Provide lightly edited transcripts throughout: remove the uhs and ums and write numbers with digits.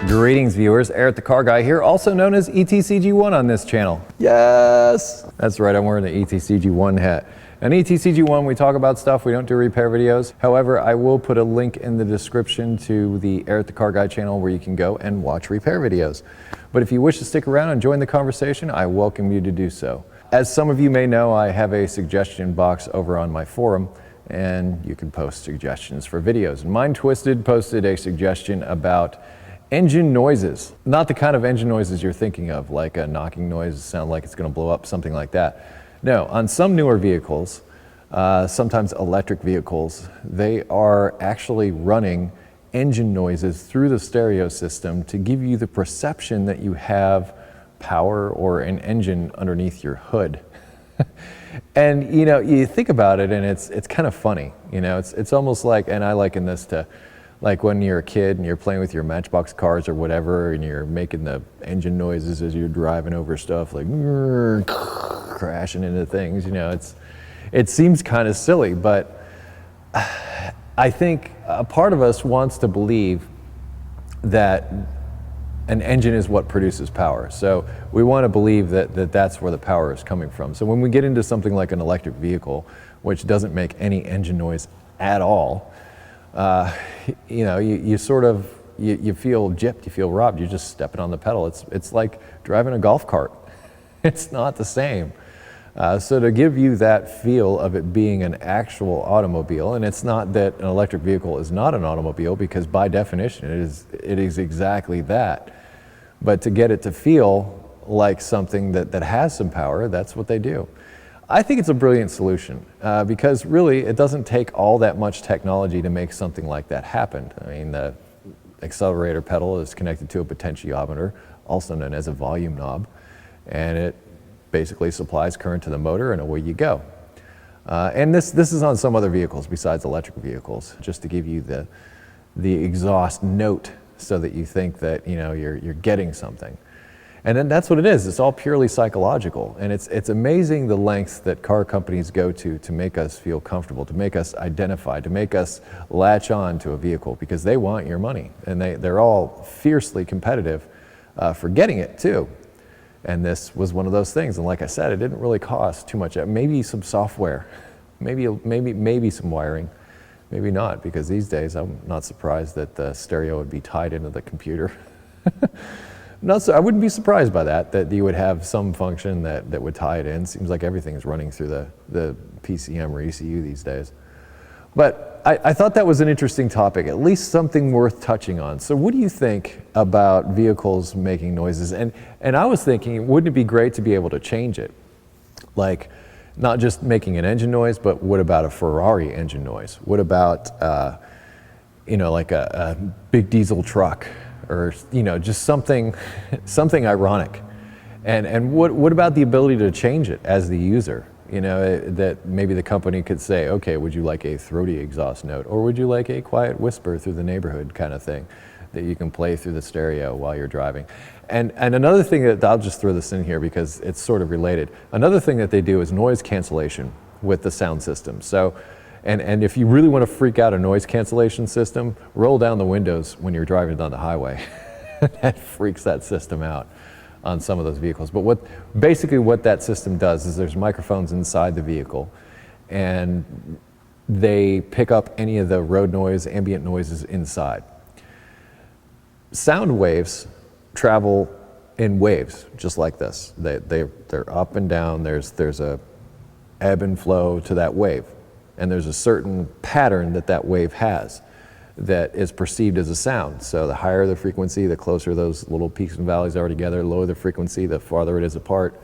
Greetings viewers, Eric the Car Guy here, also known as ETCG1 on this channel. Yes! That's right, I'm wearing the ETCG1 hat. On ETCG1 we talk about stuff, we don't do repair videos. However, I will put a link in the description to the Eric the Car Guy channel where you can go and watch repair videos. But if you wish to stick around and join the conversation, I welcome you to do so. As some of you may know, I have a suggestion box over on my forum, and you can post suggestions for videos. And Minetwisted posted a suggestion about engine noises. Not the kind of engine noises you're thinking of, like a knocking noise, sound like it's going to blow up, something like that. No, on some newer vehicles, sometimes electric vehicles, they are actually running engine noises through the stereo system to give you the perception that you have power or an engine underneath your hood. And you know, you think about it and it's kind of funny. You know, it's almost like, and I liken this to like when you're a kid and you're playing with your Matchbox cars or whatever, and you're making the engine noises as you're driving over stuff, like crashing into things. You know, it seems kind of silly, but I think a part of us wants to believe that an engine is what produces power. So we want to believe that that's where the power is coming from. So when we get into something like an electric vehicle, which doesn't make any engine noise at all, you know, you sort of, you feel gypped, you feel robbed, you're just stepping on the pedal. It's like driving a golf cart. It's not the same. So to give you that feel of it being an actual automobile, and it's not that an electric vehicle is not an automobile, because by definition it is exactly that. But to get it to feel like something that has some power, that's what they do. I think it's a brilliant solution because really it doesn't take all that much technology to make something like that happen. I mean, the accelerator pedal is connected to a potentiometer, also known as a volume knob, and it basically supplies current to the motor and away you go. And this is on some other vehicles besides electric vehicles, just to give you the exhaust note so that you think that, you know, you're getting something. And then that's what it is. It's all purely psychological. And it's amazing the lengths that car companies go to make us feel comfortable, to make us identify, to make us latch on to a vehicle, because they want your money. And they're all fiercely competitive for getting it too. And this was one of those things. And like I said, it didn't really cost too much. Maybe some software, maybe some wiring, maybe not, because these days I'm not surprised that the stereo would be tied into the computer. I wouldn't be surprised by that you would have some function that would tie it in. Seems like everything is running through the PCM or ECU these days. But I thought that was an interesting topic, at least something worth touching on. So what do you think about vehicles making noises? And I was thinking, wouldn't it be great to be able to change it? Like, not just making an engine noise, but what about a Ferrari engine noise? What about, you know, like a big diesel truck? Or, you know, just something ironic. And what about the ability to change it as the user? You know, that maybe the company could say, okay, would you like a throaty exhaust note, or would you like a quiet whisper through the neighborhood kind of thing that you can play through the stereo while you're driving? And another thing that, I'll just throw this in here because it's sort of related. Another thing that they do is noise cancellation with the sound system. So, and if you really want to freak out a noise cancellation system, roll down the windows when you're driving down the highway. That freaks that system out on some of those vehicles. But basically what that system does is there's microphones inside the vehicle, and they pick up any of the road noise, ambient noises inside. Sound waves travel in waves, just like this. They're up and down. There's a ebb and flow to that wave. And there's a certain pattern that wave has that is perceived as a sound. So the higher the frequency, the closer those little peaks and valleys are together. Lower the frequency, the farther it is apart.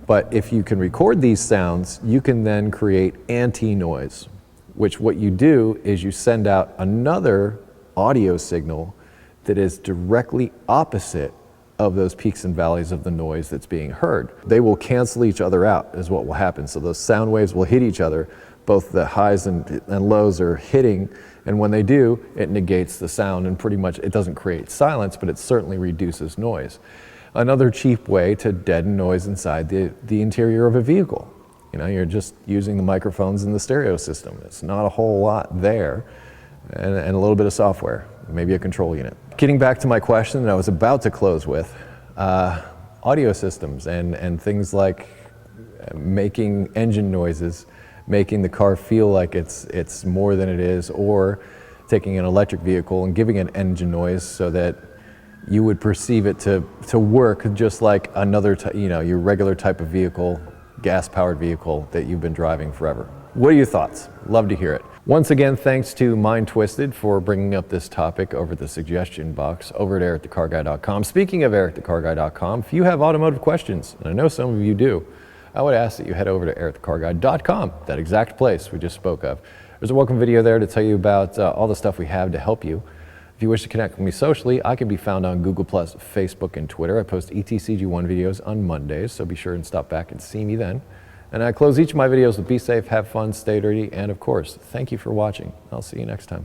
But if you can record these sounds, you can then create anti-noise, which what you do is you send out another audio signal that is directly opposite of those peaks and valleys of the noise that's being heard. They will cancel each other out is what will happen. So those sound waves will hit each other. Both the highs and lows are hitting, and when they do, it negates the sound, and pretty much it doesn't create silence, but it certainly reduces noise. Another cheap way to deaden noise inside the interior of a vehicle. You know, you're just using the microphones in the stereo system. It's not a whole lot there, and a little bit of software, maybe a control unit. getting back to my question that I was about to close with, audio systems and things like making engine noises, making the car feel like it's more than it is, or taking an electric vehicle and giving it engine noise so that you would perceive it to work just like another, your regular type of vehicle, gas-powered vehicle that you've been driving forever. What are your thoughts? Love to hear it. Once again, thanks to Minetwisted for bringing up this topic over the suggestion box over at ericthecarguy.com. Speaking of ericthecarguy.com, if you have automotive questions, and I know some of you do, I would ask that you head over to ericthecarguy.com, that exact place we just spoke of. There's a welcome video there to tell you about all the stuff we have to help you. If you wish to connect with me socially, I can be found on Google+, Facebook, and Twitter. I post ETCG1 videos on Mondays, so be sure and stop back and see me then. And I close each of my videos with be safe, have fun, stay dirty, and of course, thank you for watching. I'll see you next time.